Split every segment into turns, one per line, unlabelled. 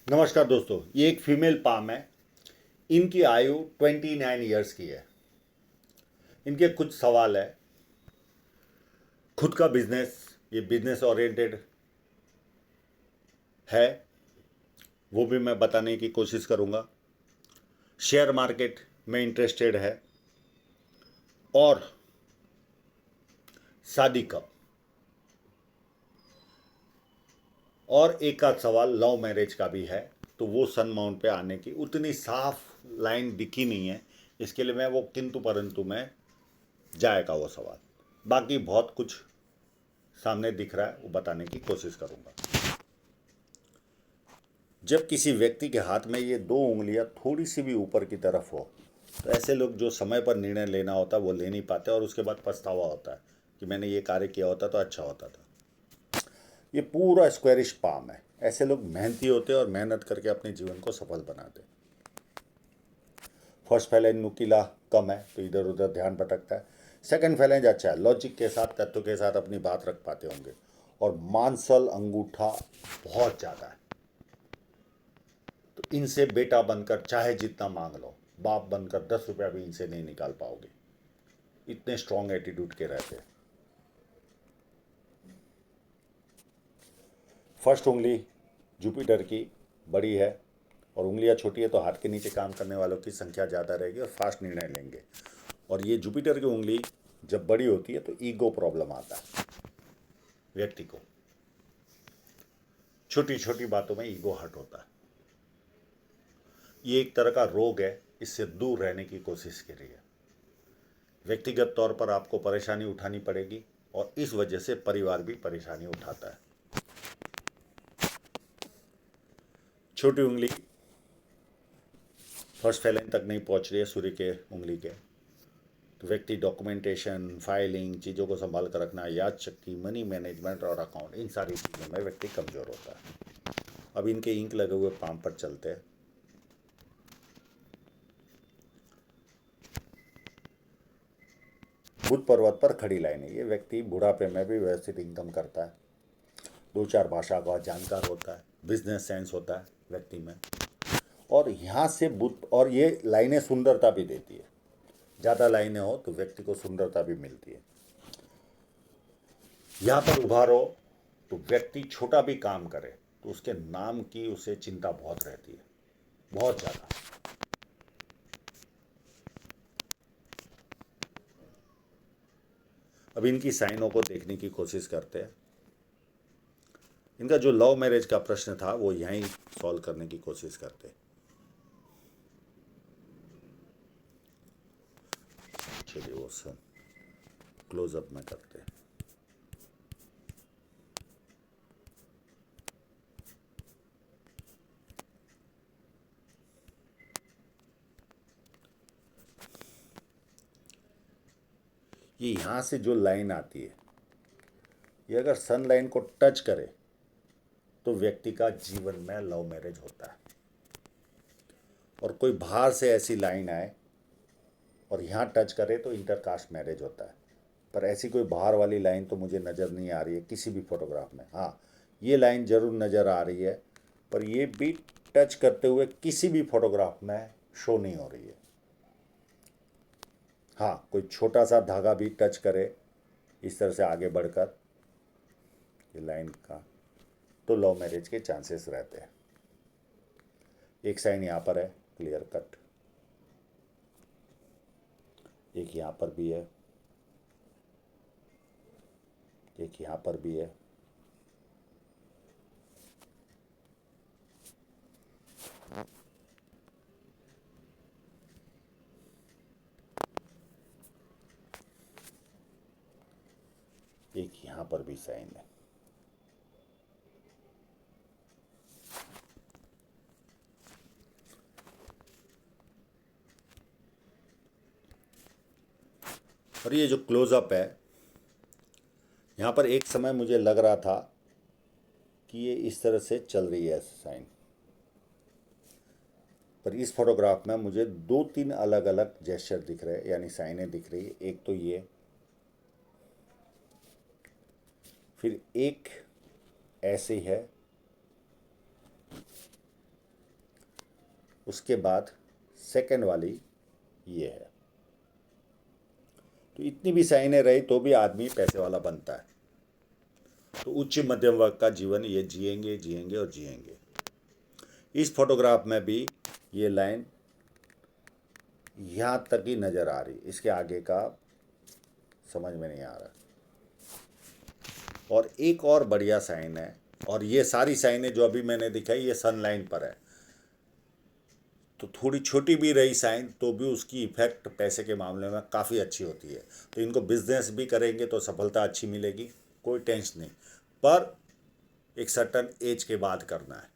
नमस्कार दोस्तों, ये एक फीमेल पाम है। इनकी आयु 29 ईयर्स की है। इनके कुछ सवाल है। खुद का बिजनेस, ये बिजनेस ओरिएंटेड है, वो भी मैं बताने की कोशिश करूँगा। शेयर मार्केट में इंटरेस्टेड है और शादी कब। और एक आध सवाल लव मैरिज का भी है, तो वो सन माउंट पे आने की उतनी साफ लाइन दिखी नहीं है। इसके लिए मैं वो किंतु परंतु में जाएगा वो सवाल। बाकी बहुत कुछ सामने दिख रहा है, वो बताने की कोशिश करूँगा। जब किसी व्यक्ति के हाथ में ये दो उंगलियां थोड़ी सी भी ऊपर की तरफ हो, तो ऐसे लोग जो समय पर निर्णय लेना होता है वो ले नहीं पाते और उसके बाद पछतावा होता है कि मैंने ये कार्य किया होता तो अच्छा होता था। ये पूरा स्क्वेरिश पाम है। ऐसे लोग मेहनती होते हैं और मेहनत करके अपने जीवन को सफल बनाते। फर्स्ट फैलेंज नुकीला कम है तो इधर उधर ध्यान भटकता है। सेकंड फैलेंज अच्छा है, लॉजिक के साथ तत्व के साथ अपनी बात रख पाते होंगे। और मांसल अंगूठा बहुत ज़्यादा है, तो इनसे बेटा बनकर चाहे जितना मांग लो, बाप बनकर 10 रुपया भी इनसे नहीं निकाल पाओगे। इतने स्ट्रांग एटीट्यूड के रहते हैं। फर्स्ट उंगली जुपिटर की बड़ी है और उंगलियां छोटी है, तो हाथ के नीचे काम करने वालों की संख्या ज़्यादा रहेगी और फास्ट निर्णय लेंगे। और ये जुपिटर की उंगली जब बड़ी होती है तो ईगो प्रॉब्लम आता है व्यक्ति को। छोटी छोटी बातों में ईगो हर्ट होता है। ये एक तरह का रोग है, इससे दूर रहने की कोशिश करिए। व्यक्तिगत तौर पर आपको परेशानी उठानी पड़ेगी और इस वजह से परिवार भी परेशानी उठाता है। छोटी उंगली फर्स्ट फैलेंज तक नहीं पहुंच रही है सूर्य के उंगली के, तो व्यक्ति डॉक्यूमेंटेशन, फाइलिंग, चीज़ों को संभाल कर रखना, याद शक्ति, मनी मैनेजमेंट और अकाउंट, इन सारी चीज़ों में व्यक्ति कमज़ोर होता है। अब इनके इंक लगे हुए पाम पर चलते हैं। बुध पर्वत पर खड़ी लाइन है। ये व्यक्ति बुढ़ापे में भी व्यवस्थित इनकम करता है। दो चार भाषा का जानकार होता है। बिजनेस सेंस होता है व्यक्ति में। और यहाँ से बुध, और ये लाइनें सुंदरता भी देती है। ज़्यादा लाइनें हो तो व्यक्ति को सुंदरता भी मिलती है। यहाँ पर उभारो तो व्यक्ति छोटा भी काम करे तो उसके नाम की उसे चिंता बहुत रहती है, बहुत ज़्यादा। अब इनकी साइनों को देखने की कोशिश करते हैं। इनका जो लव मैरिज का प्रश्न था वो यहीं सॉल्व करने की कोशिश करते हैं। चलिए वो सब क्लोजअप में करते हैं। ये यहाँ से जो लाइन आती है, ये अगर सन लाइन को टच करे तो व्यक्ति का जीवन में लव मैरिज होता है। और कोई बाहर से ऐसी लाइन आए और यहाँ टच करे तो इंटरकास्ट मैरिज होता है। पर ऐसी कोई बाहर वाली लाइन तो मुझे नज़र नहीं आ रही है किसी भी फोटोग्राफ में। हाँ, ये लाइन ज़रूर नज़र आ रही है, पर ये भी टच करते हुए किसी भी फोटोग्राफ में शो नहीं हो रही है। हाँ, कोई छोटा सा धागा भी टच करे इस तरह से आगे बढ़कर ये लाइन का, तो लव मैरिज के चांसेस रहते हैं। एक साइन यहाँ पर है क्लियर कट, एक यहाँ पर भी है, एक यहाँ पर भी है। एक यहाँ पर भी साइन है। और ये जो क्लोजअप है, यहाँ पर एक समय मुझे लग रहा था कि ये इस तरह से चल रही है साइन, पर इस फोटोग्राफ में मुझे दो तीन अलग अलग जेस्चर दिख रहे हैं, यानी साइनें दिख रही है। एक तो ये, फिर एक ऐसे है, उसके बाद सेकंड वाली ये है। तो इतनी भी साइनें रही तो भी आदमी पैसे वाला बनता है। तो उच्च मध्यम वर्ग का जीवन ये जिएंगे जिएंगे और जिएंगे। इस फोटोग्राफ में भी ये लाइन यहाँ तक ही नज़र आ रही, इसके आगे का समझ में नहीं आ रहा। और एक और बढ़िया साइन है, और ये सारी साइनें जो अभी मैंने दिखाई ये सन लाइन पर है, तो थोड़ी छोटी भी रही साइन तो भी उसकी इफेक्ट पैसे के मामले में काफ़ी अच्छी होती है। तो इनको बिजनेस भी करेंगे तो सफलता अच्छी मिलेगी, कोई टेंशन नहीं, पर एक सर्टन एज के बाद करना है।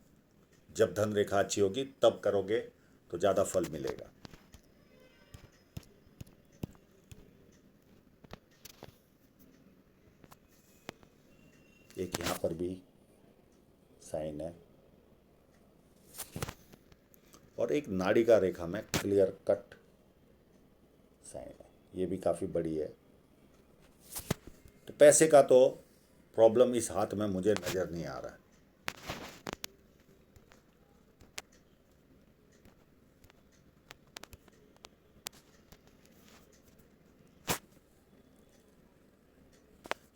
जब धन रेखा अच्छी होगी तब करोगे तो ज़्यादा फल मिलेगा। एक यहाँ पर भी साइन है, और एक नाड़ी का रेखा में क्लियर कट साइन है, ये भी काफ़ी बड़ी है। तो पैसे का तो प्रॉब्लम इस हाथ में मुझे नज़र नहीं आ रहा है।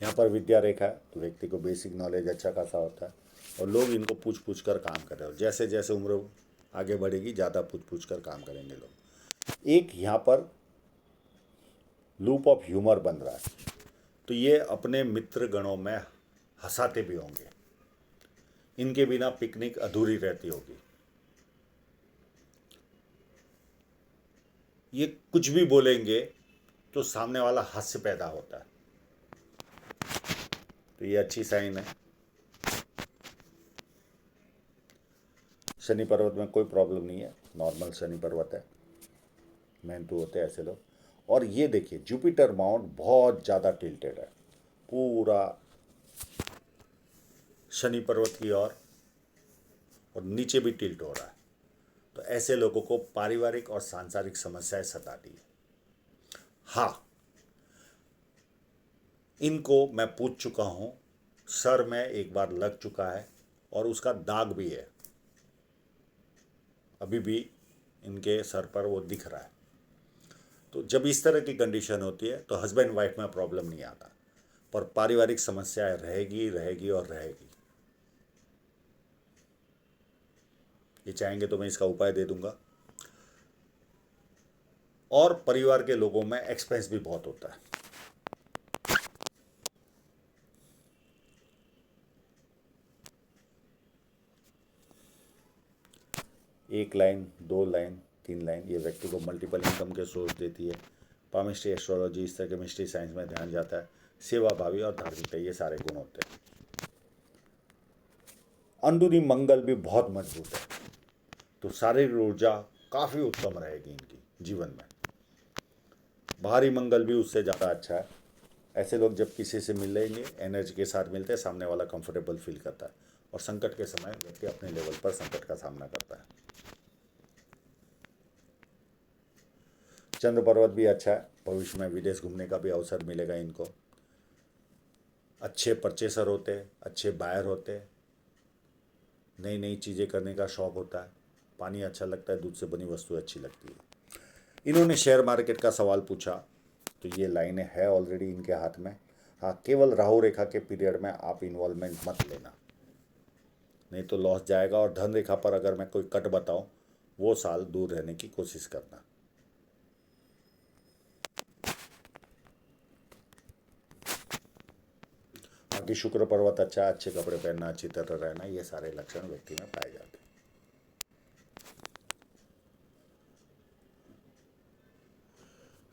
यहाँ पर विद्या रेखा है, तो व्यक्ति को बेसिक नॉलेज अच्छा खासा होता है, और लोग इनको पूछ पूछ कर काम कर रहे हो। जैसे जैसे उम्र आगे बढ़ेगी ज़्यादा पूछ पूछ कर काम करेंगे लोग। एक यहाँ पर लूप ऑफ ह्यूमर बन रहा है, तो ये अपने मित्र गणों में हंसाते भी होंगे, इनके बिना पिकनिक अधूरी रहती होगी। ये कुछ भी बोलेंगे तो सामने वाला हास्य पैदा होता है, तो ये अच्छी साइन है। शनि पर्वत में कोई प्रॉब्लम नहीं है, नॉर्मल शनि पर्वत है, मेहनतू होते हैं ऐसे लोग। और ये देखिए जुपिटर माउंट बहुत ज़्यादा टिल्टेड है, पूरा शनि पर्वत की ओर, और नीचे भी टिल्ट हो रहा है। तो ऐसे लोगों को पारिवारिक और सांसारिक समस्याएं सताती है। हाँ, इनको मैं पूछ चुका हूँ, सर में एक बार लग चुका है और उसका दाग भी है, अभी भी इनके सर पर वो दिख रहा है। तो जब इस तरह की कंडीशन होती है तो हस्बैंड वाइफ में प्रॉब्लम नहीं आता, पर पारिवारिक समस्याएं रहेगी रहेगी और रहेगी। ये चाहेंगे तो मैं इसका उपाय दे दूंगा। और परिवार के लोगों में एक्सपेंस भी बहुत होता है। एक लाइन, दो लाइन, तीन लाइन, ये व्यक्ति को मल्टीपल इनकम के सोर्स देती है। पामिस्ट्री, एस्ट्रोलॉजी, इस तरह के मिस्ट्री साइंस में ध्यान जाता है। सेवा भावी और धार्मिकता, ये सारे गुण होते हैं। अंदरूनी मंगल भी बहुत मजबूत है, तो शारीरिक ऊर्जा काफ़ी उत्तम रहेगी इनकी जीवन में। बाहरी मंगल भी उससे ज़्यादा अच्छा है। ऐसे लोग जब किसी से मिलेंगे एनर्जी के साथ मिलते हैं, सामने वाला कंफर्टेबल फील करता है, और संकट के समय व्यक्ति अपने लेवल पर संकट का सामना करता है। चंद्र पर्वत भी अच्छा है, भविष्य में विदेश घूमने का भी अवसर मिलेगा इनको। अच्छे परचेसर होते हैं, अच्छे बायर होते हैं, नई नई चीज़ें करने का शौक़ होता है। पानी अच्छा लगता है, दूध से बनी वस्तु अच्छी लगती है। इन्होंने शेयर मार्केट का सवाल पूछा, तो ये लाइनें है ऑलरेडी इनके हाथ में। हाँ, केवल राहु रेखा के पीरियड में आप इन्वॉल्वमेंट मत लेना, नहीं तो लॉस जाएगा। और धन रेखा पर अगर मैं कोई कट बताऊं, वो साल दूर रहने की कोशिश करना। बाकी शुक्र पर्वत अच्छा, अच्छे कपड़े पहनना, अच्छी तरह रहना, ये सारे लक्षण व्यक्ति में पाए जाते हैं।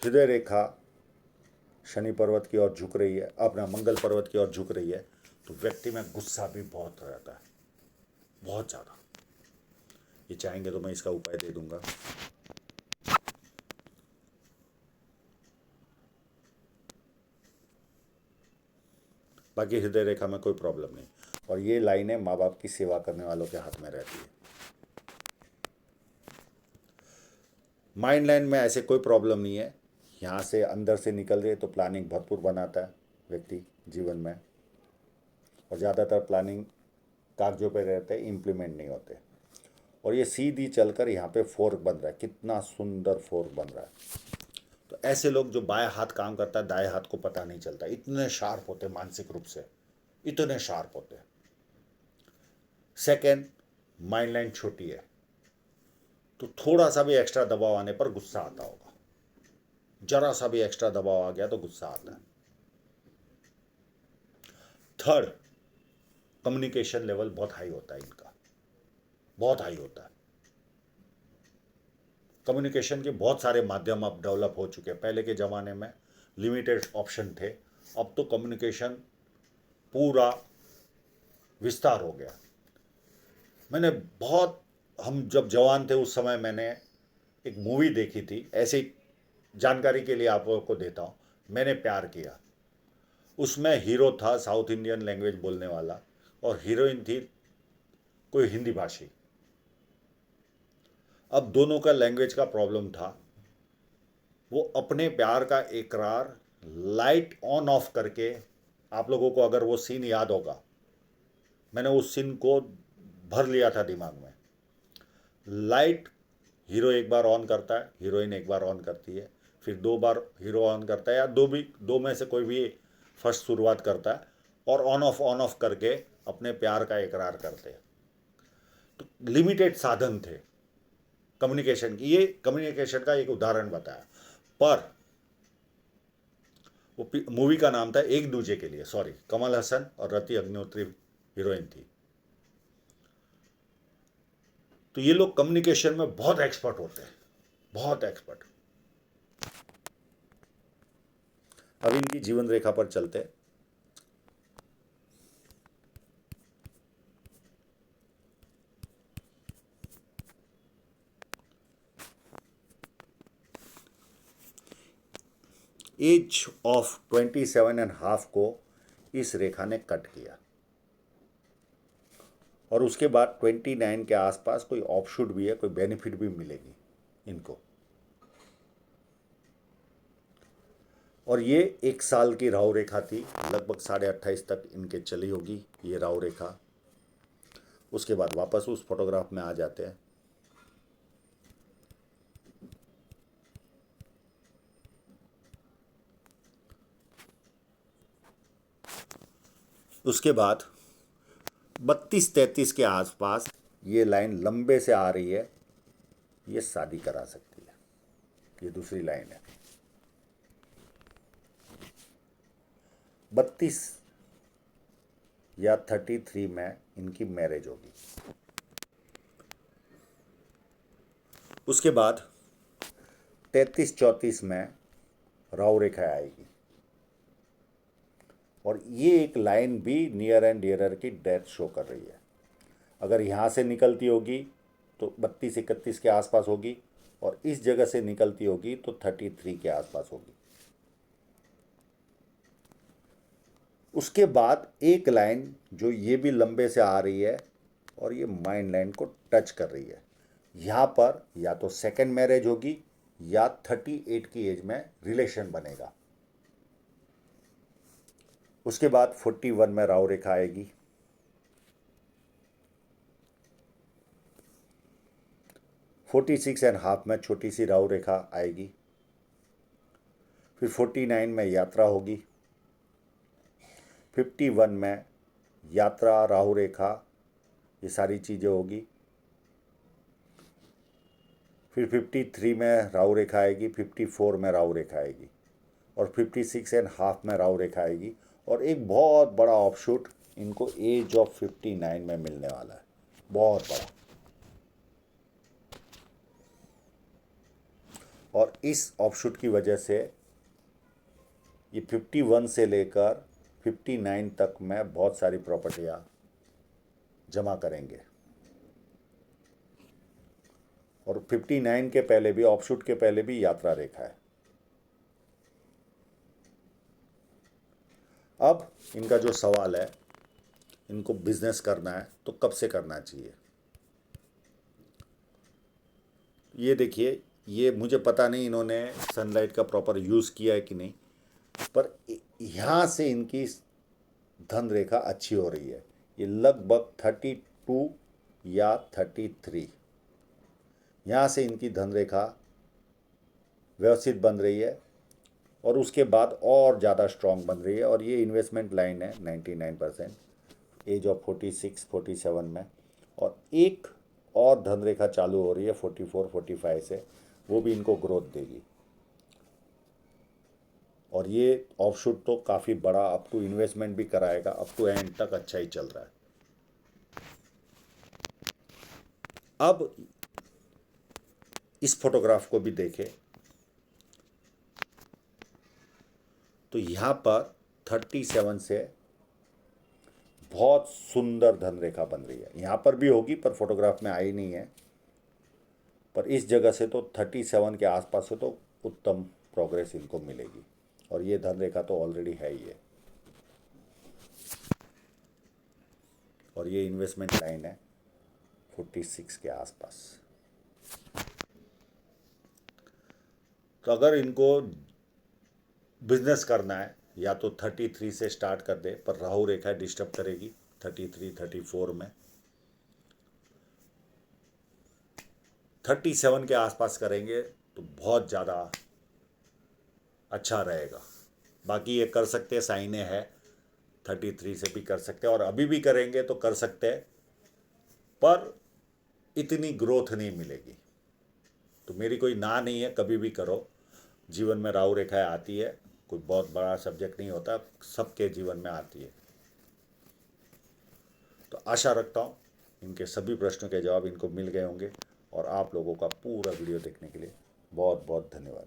हृदय रेखा शनि पर्वत की ओर झुक रही है, अपना मंगल पर्वत की ओर झुक रही है, तो व्यक्ति में गुस्सा भी बहुत रहता है, बहुत ज़्यादा। ये चाहेंगे तो मैं इसका उपाय दे दूंगा। बाकी हृदय रेखा में कोई प्रॉब्लम नहीं, और ये लाइनें माँ बाप की सेवा करने वालों के हाथ में रहती है। माइंड लाइन में ऐसे कोई प्रॉब्लम नहीं है, यहाँ से अंदर से निकल रही है तो प्लानिंग भरपूर बनाता है व्यक्ति जीवन में, और ज़्यादातर प्लानिंग कागजों पर रहते हैं, इम्प्लीमेंट नहीं होते। और ये सीधी चलकर यहाँ पे फोर्क बन रहा है, कितना सुंदर फोर्क बन रहा है। तो ऐसे लोग जो बाएं हाथ काम करता है दाएं हाथ को पता नहीं चलता, इतने शार्प होते मानसिक रूप से, इतने शार्प होते। सेकेंड, माइंड लाइन छोटी है, तो थोड़ा सा भी एक्स्ट्रा दबाव आने पर गुस्सा आता होगा, जरा सा भी एक्स्ट्रा दबाव आ गया तो गुस्सा आता है। थर्ड, कम्युनिकेशन लेवल बहुत हाई होता है इनका, बहुत हाई होता है। कम्युनिकेशन के बहुत सारे माध्यम अब डेवलप हो चुके हैं। पहले के ज़माने में लिमिटेड ऑप्शन थे, अब तो कम्युनिकेशन पूरा विस्तार हो गया। मैंने बहुत, हम जब जवान थे उस समय मैंने एक मूवी देखी थी, ऐसी जानकारी के लिए आप लोगों को देता हूँ, मैंने प्यार किया। उसमें हीरो था साउथ इंडियन लैंग्वेज बोलने वाला और हीरोइन थी कोई हिंदी भाषी। अब दोनों का लैंग्वेज का प्रॉब्लम था। वो अपने प्यार का इकरार लाइट ऑन ऑफ करके, आप लोगों को अगर वो सीन याद होगा, मैंने उस सीन को भर लिया था दिमाग में। लाइट हीरो एक बार ऑन करता है, हीरोइन एक बार ऑन करती है, फिर दो बार हीरो ऑन करता है, या दो में से कोई भी फर्स्ट शुरुआत करता है, और ऑन ऑफ करके अपने प्यार का इकरार करते हैं। तो लिमिटेड साधन थे कम्युनिकेशन की, ये कम्युनिकेशन का एक उदाहरण बताया। पर वो मूवी का नाम था एक दूजे के लिए, सॉरी, कमल हसन और रति अग्निहोत्री हीरोइन थी। तो ये लोग कम्युनिकेशन में बहुत एक्सपर्ट होते हैं, बहुत एक्सपर्ट। अब इनकी जीवन रेखा पर चलते हैं। एज ऑफ 27.5 को इस रेखा ने कट किया, और उसके बाद 29 के आसपास कोई ऑफशूट भी है, कोई बेनिफिट भी मिलेगी इनको। और ये 1 साल की राहु रेखा थी, लगभग 28.5 तक इनके चली होगी ये राहु रेखा। उसके बाद वापस उस फोटोग्राफ में आ जाते हैं। उसके बाद 32-33 के आसपास ये लाइन लंबे से आ रही है, ये शादी करा सकती है, ये दूसरी लाइन है। 32 या 33 में इनकी मैरिज होगी। उसके बाद 33-34 में राहु रेखा आएगी, और ये एक लाइन भी नियर एंड डियरर की डेथ शो कर रही है। अगर यहाँ से निकलती होगी तो 32-31 के आसपास होगी, और इस जगह से निकलती होगी तो 33 के आसपास होगी। उसके बाद एक लाइन जो ये भी लंबे से आ रही है और ये माइंड लाइन को टच कर रही है, यहाँ पर या तो सेकेंड मैरिज होगी या 38 की एज में रिलेशन बनेगा। उसके बाद 41 में राहु रेखा आएगी, 46.5 में छोटी सी राहु रेखा आएगी, फिर 49 में यात्रा होगी, 51 में यात्रा राहु रेखा ये सारी चीज़ें होगी, फिर 53 में राहु रेखा आएगी, 54 में राहु रेखा आएगी, और 56.5 में राहु रेखा आएगी। और एक बहुत बड़ा ऑफशूट इनको एज ऑफ 59 में मिलने वाला है, बहुत बड़ा। और इस ऑफशूट की वजह से ये 51 से लेकर 59 तक में बहुत सारी प्रॉपर्टियां जमा करेंगे। और 59 के पहले भी, ऑफशूट के पहले भी यात्रा रेखा है। अब इनका जो सवाल है, इनको बिजनेस करना है तो कब से करना चाहिए। ये देखिए, ये मुझे पता नहीं इन्होंने सनलाइट का प्रॉपर यूज़ किया है कि नहीं, पर यहाँ से इनकी धन रेखा अच्छी हो रही है। ये लगभग 32 या 33 यहाँ से इनकी धन रेखा व्यवस्थित बन रही है और उसके बाद और ज़्यादा स्ट्रांग बन रही है। और ये इन्वेस्टमेंट लाइन है 99%, एज ऑफ 46-47 में। और एक और धन रेखा चालू हो रही है 44-45 से, वो भी इनको ग्रोथ देगी। और ये ऑफशूट तो काफ़ी बड़ा अप टू इन्वेस्टमेंट भी कराएगा, अप टू एंड तक अच्छा ही चल रहा है। अब इस फोटोग्राफ को भी देखें तो यहाँ पर 37 से बहुत सुंदर धन रेखा बन रही है। यहाँ पर भी होगी पर फोटोग्राफ में आई नहीं है, पर इस जगह से तो 37 के आसपास से तो उत्तम प्रोग्रेस इनको मिलेगी। और ये धन रेखा तो ऑलरेडी है ही है। और ये इन्वेस्टमेंट लाइन है 46 के आसपास। तो अगर इनको बिजनेस करना है या तो 33 से स्टार्ट कर दे, पर राहु रेखा डिस्टर्ब करेगी 33-34 में। 37 के आसपास करेंगे तो बहुत ज़्यादा अच्छा रहेगा। बाकी ये कर सकते हैं, साइने है 33 से भी कर सकते हैं, और अभी भी करेंगे तो कर सकते हैं, पर इतनी ग्रोथ नहीं मिलेगी। तो मेरी कोई ना नहीं है, कभी भी करो। जीवन में राहु रेखाएं आती है, कोई बहुत बड़ा सब्जेक्ट नहीं होता, सबके जीवन में आती है। तो आशा रखता हूँ इनके सभी प्रश्नों के जवाब इनको मिल गए होंगे। और आप लोगों का पूरा वीडियो देखने के लिए बहुत बहुत धन्यवाद।